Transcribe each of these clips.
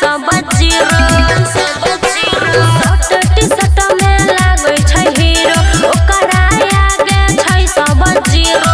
सब zero T shirt में लागै छै हीरो ओकरा आगे छै सब जीरो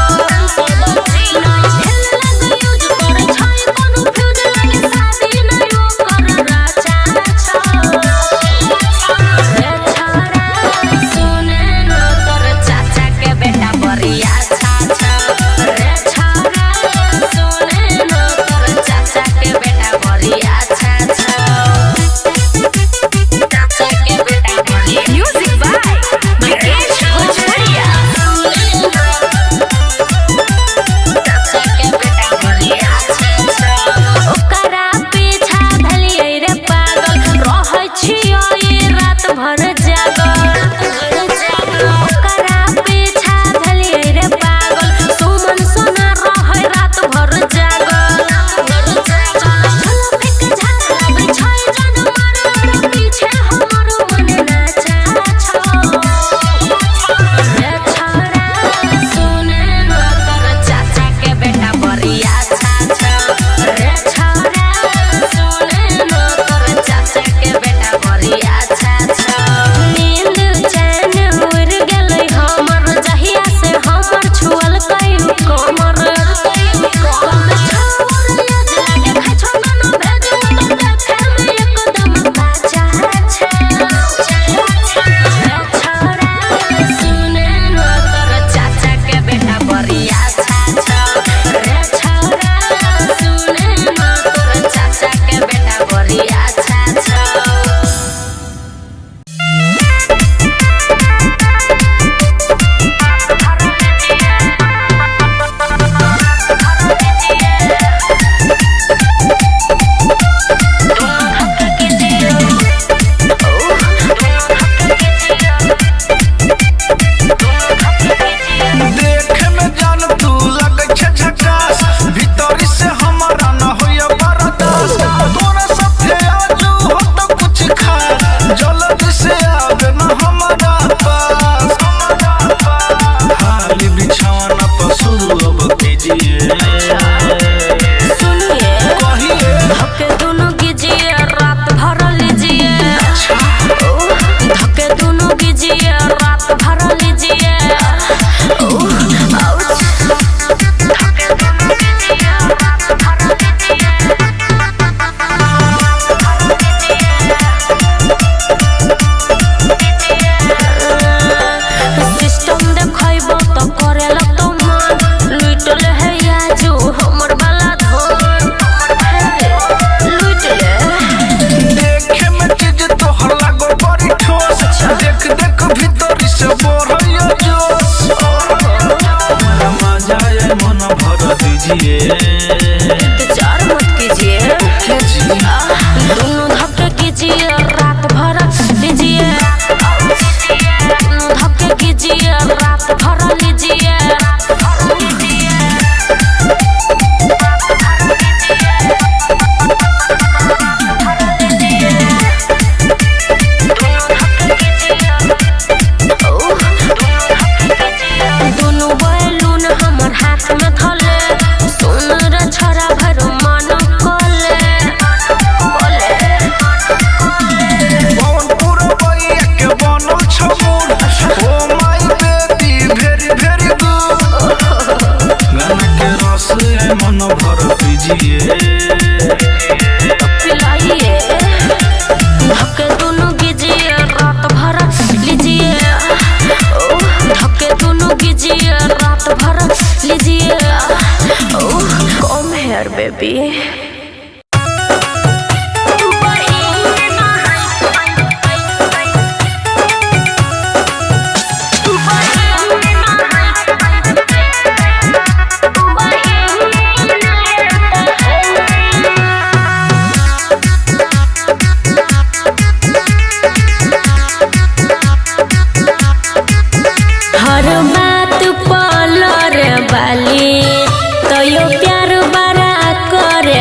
इंतजार मत कीजिए दोनों धक्के कीजिए रात भर लीजिए दोनों धक्के कीजिए रात भर लीजिए दोनों बैलून हमर हाथ में धले मन भर दीजिए पिलाइए धक्के दोनों कीजिए रात भर लीजिए धक्के दोनों कीजिए रात भर लीजिए कम हेयर बेबी हर बात पालर वाली तो यो प्यार बड़ा करे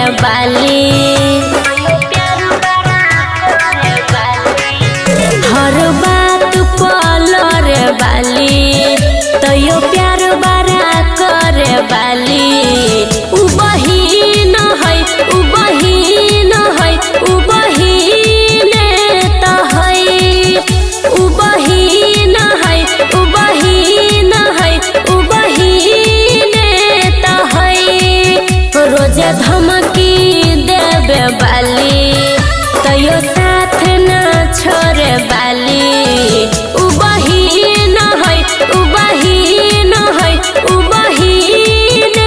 बाली उ बहिन है उ बहिन है उ बहिन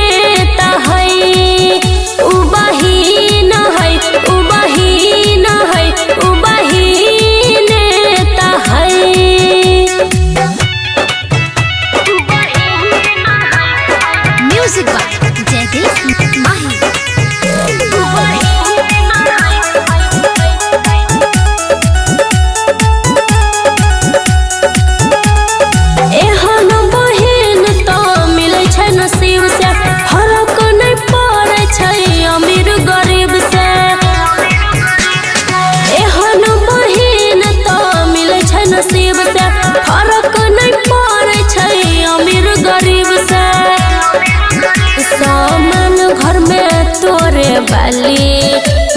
त है उ बहिन है उ बहिन है उ बहिन त है। म्यूजिक बाय जयदीप माही। एहन बहिन त मिलै छै नसीब से फरक नहीं पड़ै छै अमीर गरीब से। एहन बहिन त मिलै छै नसीब से फरक नहीं पड़ै छै अमीर गरीब से। सामान घर में तोरे बाली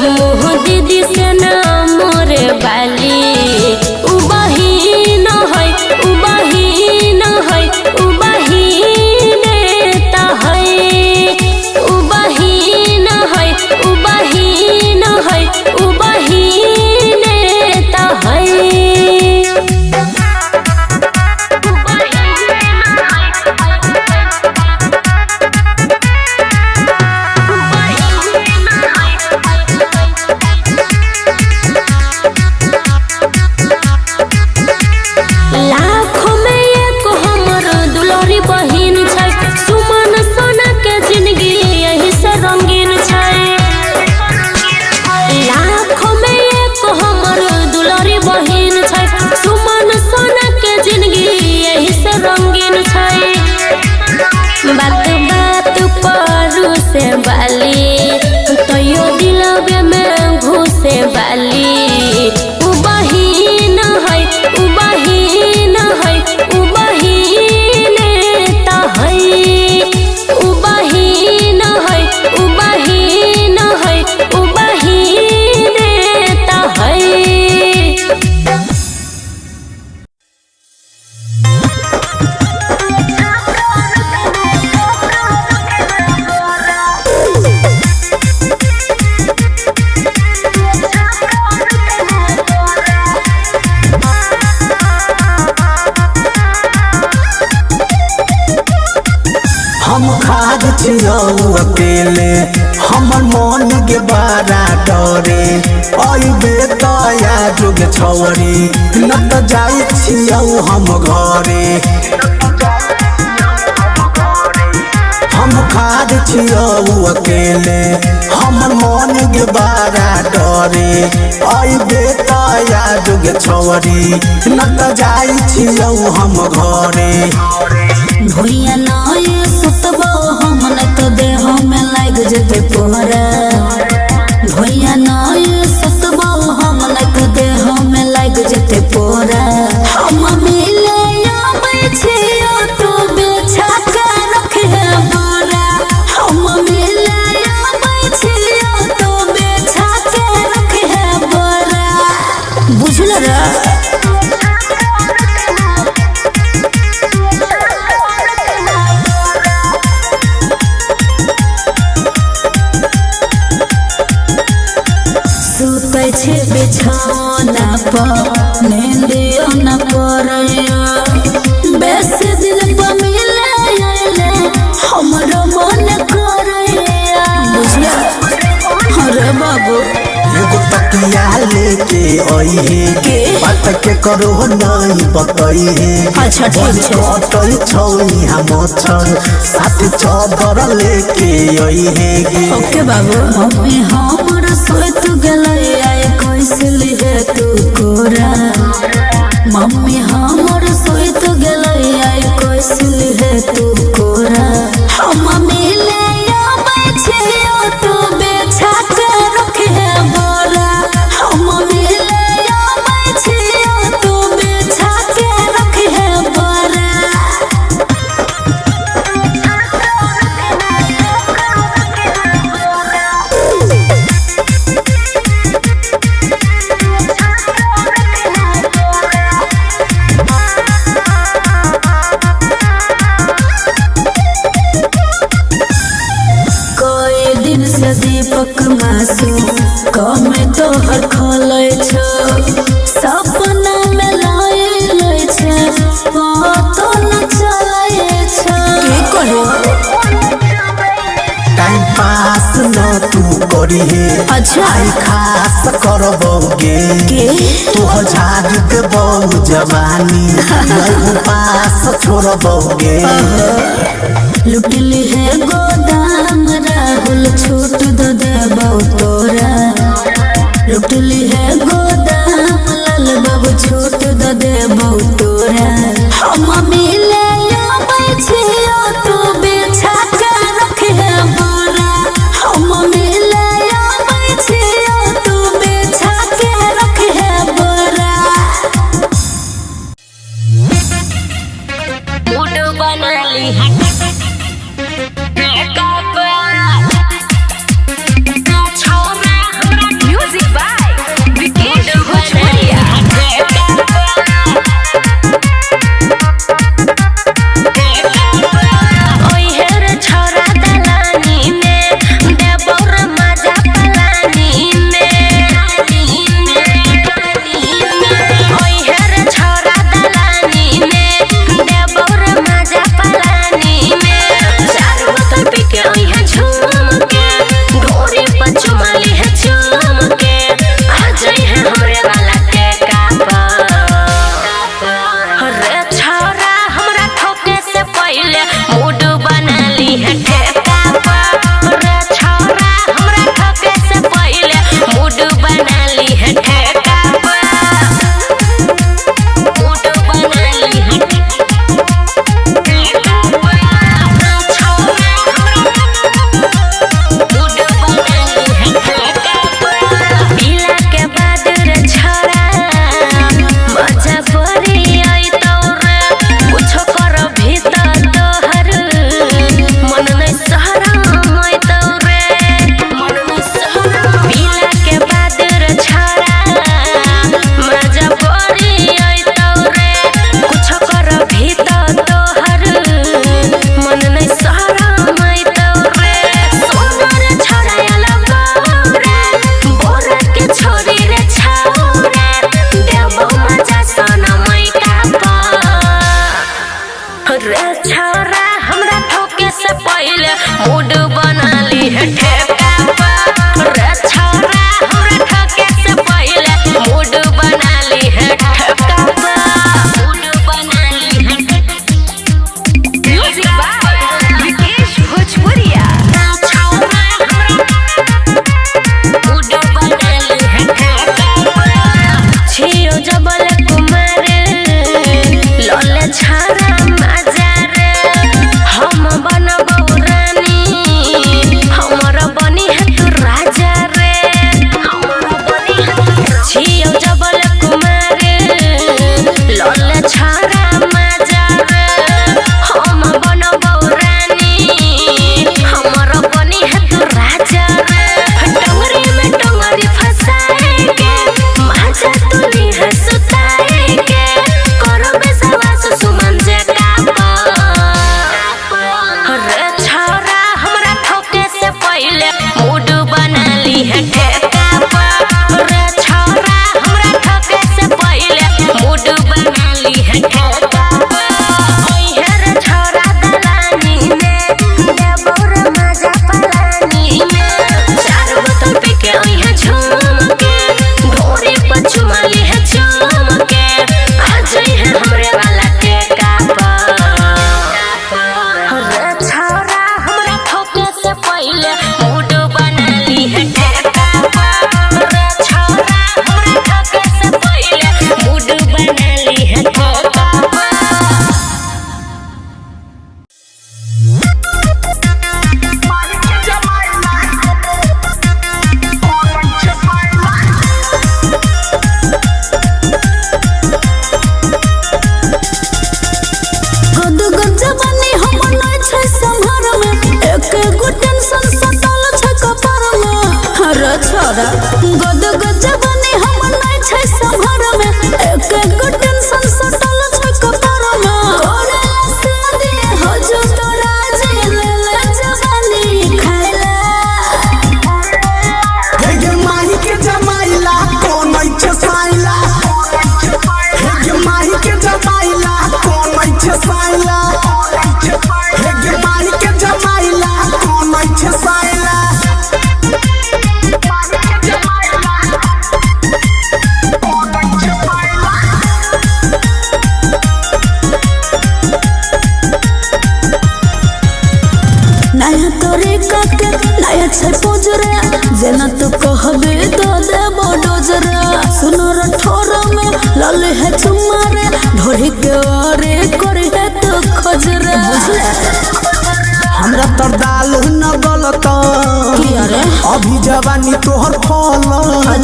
मुँह दीदी से ना मोरे बाली उ बहिन है उ बहिन है उ बहिन त है उ बहिन है उ बहिन है उ बहिन त है। लाखों में एक हमर दुलारी बहिन छै सुमन सोना के जिंदगी यही से रंगीन छै। लाखों में एक हमर दुलारी बहिन छै सुमन सोना के जिंदगी यही से रंगीन छै। बात बात पर से बाली तैयो दिलवे में घुसे बाली उ बहिन है उ बहिन है उ बहिन त है उ बहिन है उ बहिन है उ बहिन त है। हम खाद छियौ अकेले हमर मन के बारा डरे अइबे तया जुग छौरी न त जाइ छियौ हम घरे। हम खाद छियौ अकेले हमर मन के बारा डरे अइबे तया जुग छौरी न त जाइ छियौ हम घरे। भुइया नाय सुतबो हम न तो देह में लाग जते पोरा। भुइया नाय सुतबो हम न तो देह में लाग जते पोरा। हम मिले आबै छियो तू बेछा के रखे बोरा। हम मिले आबै छियो तू बेछा के रखे बोरा। बुझल रे सुतै छै बिछौना पर नींदियो न पड़ैया। बेसी दिन पर मिले आइले हमरो मन करैया। बुझिया अरे बाबू एगो तकिया लेके अइहे बात के करो नहीं बतइहे। अच्छा ठीक छै कटल छौ इहा मच्छर साथ चादर लेके अइहे। ओके बाबू मम्मी हमर सोइत गेलै आय कैसे लिहे तू कोरा। मम्मी हमर सोइत गेलै आय कैसे लिहे तू कोरा। हम मिले आबै छियो तू बेछा के रखे बोरा। हम मिले आबै छियो तू बेछा के रखे बोरा। करी है। अच्छा। आई खास करबोगे तो झाड़ देबो जवानी पास छोड़बोगे। लुटली है गोदाम राहुल छूट दो देबो तोरा। लुटली है गोदाम लाल बाबू छूट दो देबो तोरा। हम मिले छियो तू बिछा के रखे बोरा। हम मिले छियो तू बिछा के रखे बोरा। मूड बना ली है म्यूजिक बाय विकेश भोजपुरिया। मूड बना ली है ठेका पर। रे छोरा हमरा ठके से पहले मूड बना ली है ठेका पर। मूड बना ली है म्यूजिक बाय विकेश भोजपुरिया। मूड बना ली है ठेका पर। छियो जबल कुमार लोले छारा माजार हम बनबो मूड बना ली है ठेका पर। रे छोरा हमरा ठके से पहले मूड बना ली है ठेका पर। ओहे रे छोरा दलानी में देबो रे मजा पलानी में। चार बोतल पी के ओहे झूम के ढोरी पर चुमा ली है चूम के। आ जाई है हमरे वाला ठेका पर। रे छोरा हमरा ठके से पहले छोरा गद गज बने हम नहीं छै संभर में। एक गो टेंशन सटल छै कपर में। करे शादी हो जो तोरा जेल ले जवानी खाइला। हे गे माही के जमाइला कोन छै साइला। हे गे माही के जमाइला कोन छै साइला। हे गे माही के जमाइला कोन छै साइला। है तुम्हारे ढोरी के ओरे करे है तो खजरा हमरा तर दाल न गलत अभी जवानी तोहर फल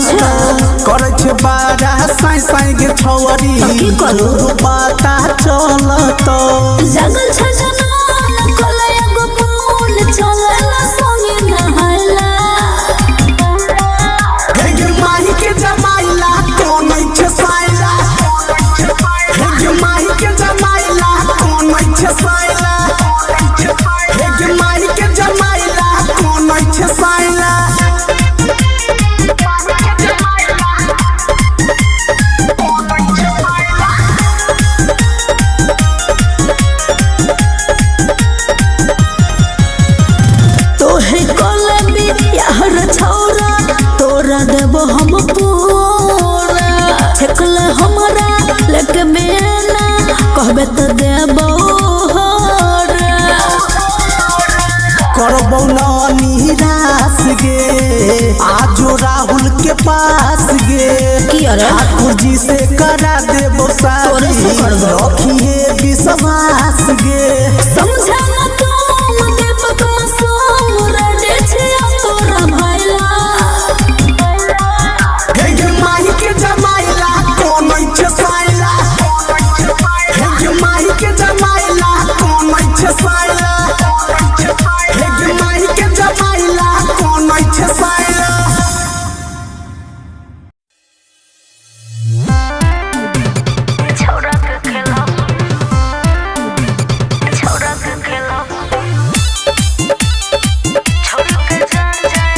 करे छे बारा साई साई के छौरी की करू पता चलत जगल छ जनन कोले एगो फूल चलला संगे नहला हे गे माही के जमाइला कोन छे साइला हे गे माही के जमाइला कोन छे साइला हे गे माही के जमाइला कोन छे साइला तोहे कोले यार छौरा तोरा देबो हम पूरा छकल हमरा लेके मेना कहबे तो देबो करबौ न निराश गे आजो राहुल के पास गे की अरे ठाकुर जी से करा देबो तोरे से करबो। रखिए विश्वास गे समझा न तुम दीपक मासूम रे छे तोरा भैला हे गे माही के जमाइला कोन छे साइला हे गे माही के जमाइला कोन छे साइला हे गे माही के जमाइला कोन छे साइला छोरा के खेलो छोरा के खेलो छोरा के जान जाए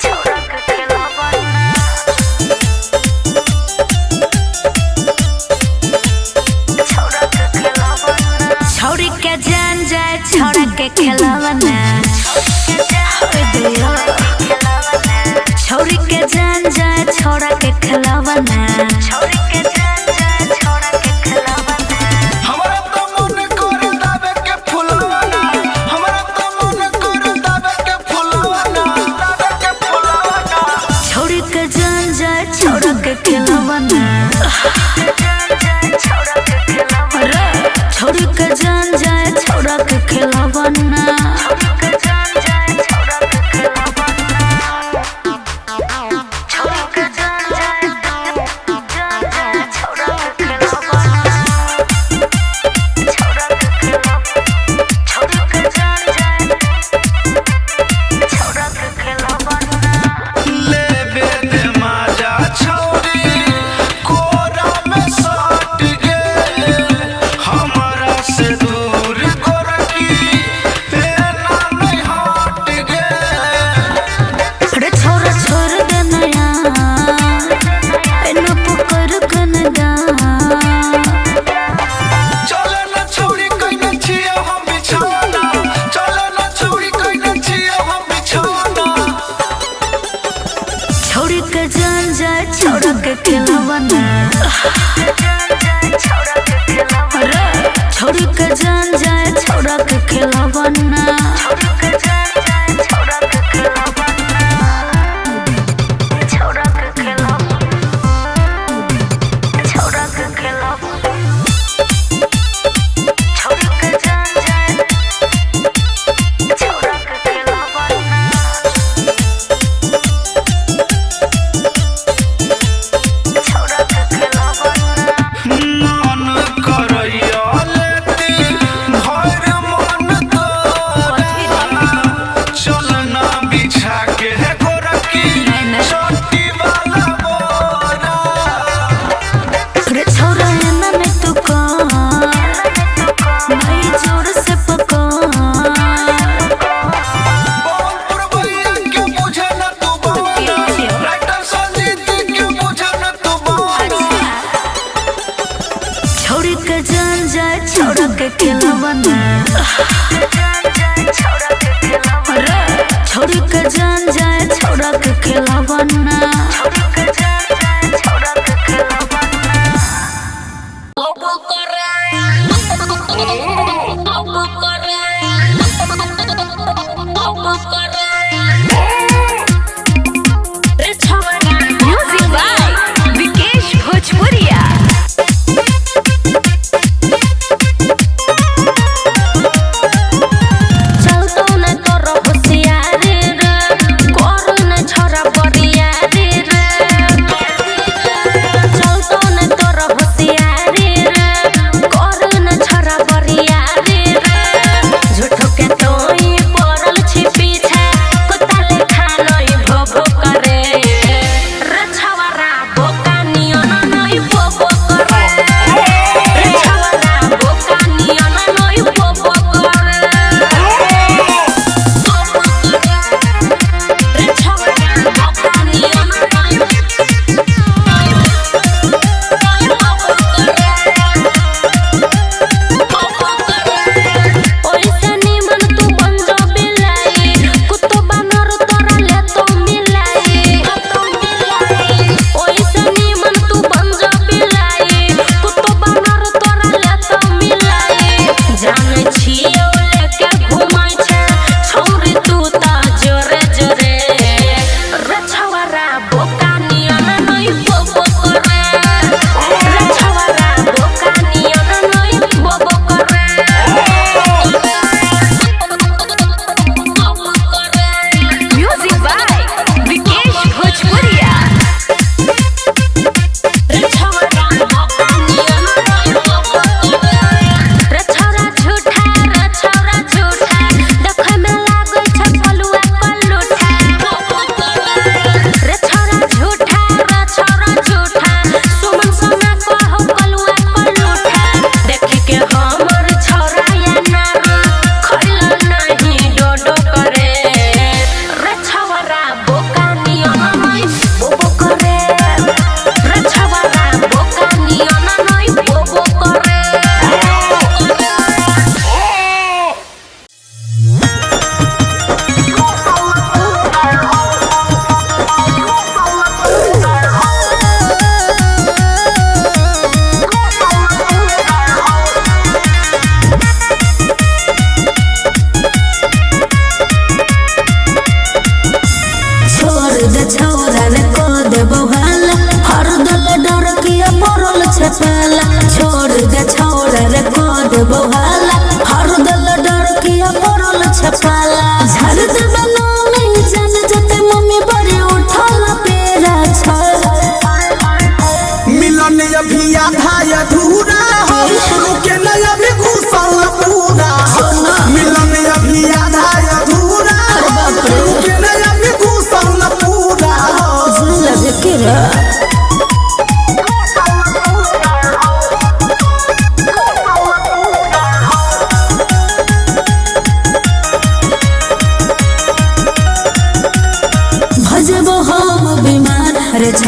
छोरा के खेलो छोरा के खेलो छोरी के जान जाए छोरा के खेलवना छोरी के जान जाए छोरा के खेलवना छोरी के जान जाए छोरा के खेलवना हमरा तो मन कर दाबे के फुलवाना हमरा तो मन कर दाबे के फुलवाना छोरी के जान जाए छोरा के खेलवना छोरी के जान जाए छोरा के खेलवना लेबे दे माजा छौरी कोरा में सट गे हमरा से दूर गोरकी तेना नहीं हट गे अरे छोरा छोड़ दे नया एना पुकर कनगा चले न छौरी कइने छिए हम बिछौना चले न छौरी कइने छिए हम बिछौना छोरी के जान जाए छोरा के खेलवना छोरी के जान जाए छोरा के खेलवना छोरा के खेलवना छोरा के खेलवना छोरी के जान जाए छोरा के खेलवना छोरा के खेलवना मन करैया लेती भर मन तोरा चलना बिछा के है गोरकी छोटी वाला बोरा रे छोरा एना में तू कौन नहीं जोर से पकड़ बोलपुर भैया के बुझे न तू बोला राइटर संजीत के बुझे न तू बोला छोरी के जान जाए छोरा के खेलवना छोरी के जान जाए छोरा के खेलवना Music by Vikesh Bhojpuri.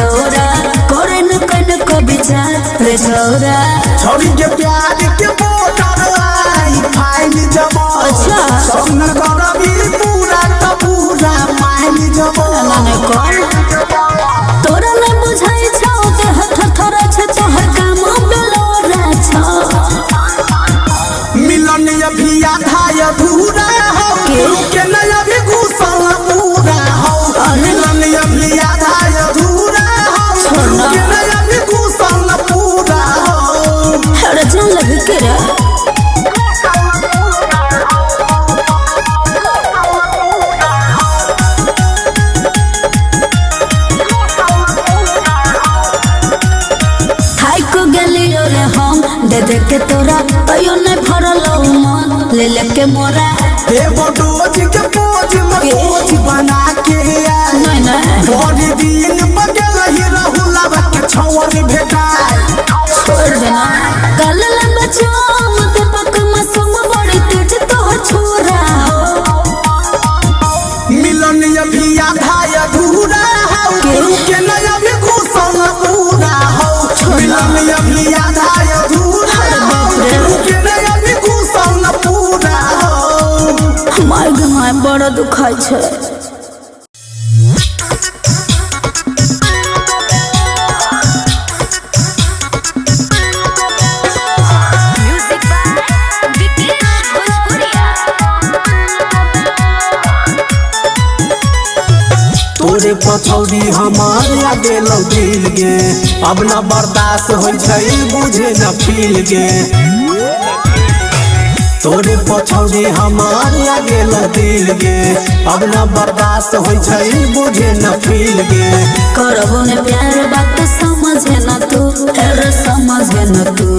छौरा करे न कन को विचार रे छौरा छोरी के प्यार के बोटर आई फाइल जब अच्छा सोनर करबी पूरा तो पूरा माइल जब नाने कौन तोरा न बुझाई छौ के हथ थरा छ तोहर काम बेलोरा छ मिलन अभी आधा अधूरा हो के न अभी घुसल पूरा हो मिलन अभी आधा अधूरा हो के न अभी घुसल पूरा हो अरे जान लग के रे दे के तोरा तयो नहीं भरल मन ले लेके मोरा देव डोज के पोज में पोज बना के नहीं नहीं बड़ी दिन बगल ही रहुला के छौर भेटाय छोड़ देना कल ला बचो मत पक मसम बड़ी तेज तोहर छोरा हो मिलन अभी आधा अधूरा हो के न अभी घुसल पूरा हो मिलन अभी आधा अधूरा हो के न अभी घुसल पूरा हो माय बड़ा दुखाई छै तोरे पछौड़ी हमार लागे लौ दिल गे अब न बर्दाश्त हो बुझे न फील गे तोरे पछौड़ी हमार लागे लौ दिल गे अब न बर्दाश्त हो बुझे न फील गे करबो ने प्यार बात समझे न तू अरे समझे न तू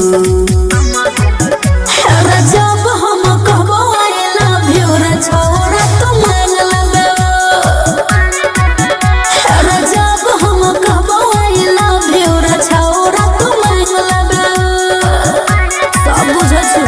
अरे जब हम कहबो आई लव यू रे छोरा तू मान लेबे अरे जब हम कहबो आई लव यू रे छोरा तू मान लेबे सब बुझै छी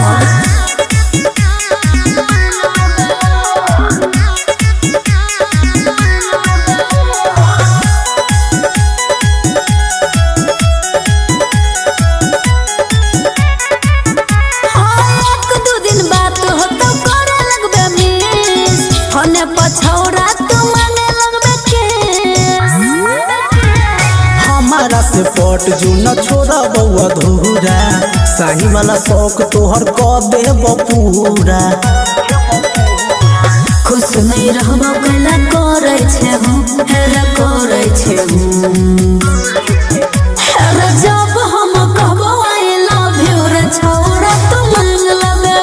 पछौरा तू मांगे लगबे के हमारा से पट जो न छोड़ा बउआ धूरा साही वाला शौक तोहर क देब पूरा खुश नहीं रहबो कैला करे छे हम हेरा करे छे हेरा जब हम कहबो आई लव यू रे छोरा तू मान लेबे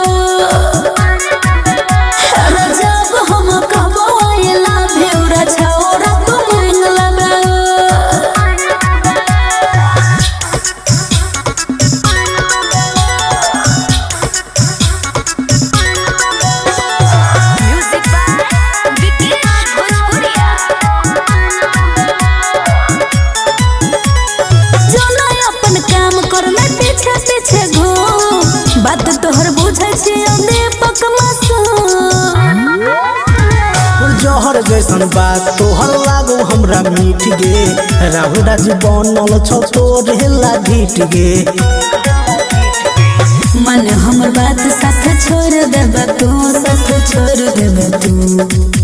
हेरा जब हम कहबो आई लव यू रे छोरा तू मान लेबे बात तोहर बुझै छी दीपक जहर जैसन बात तोहर लागो हमरा मीठ गे राहु राजी बनल छौ तोरे ला ढीठ गे मन हमर बात साथ छोड़ देबे तू साथ छोड़ देबे तू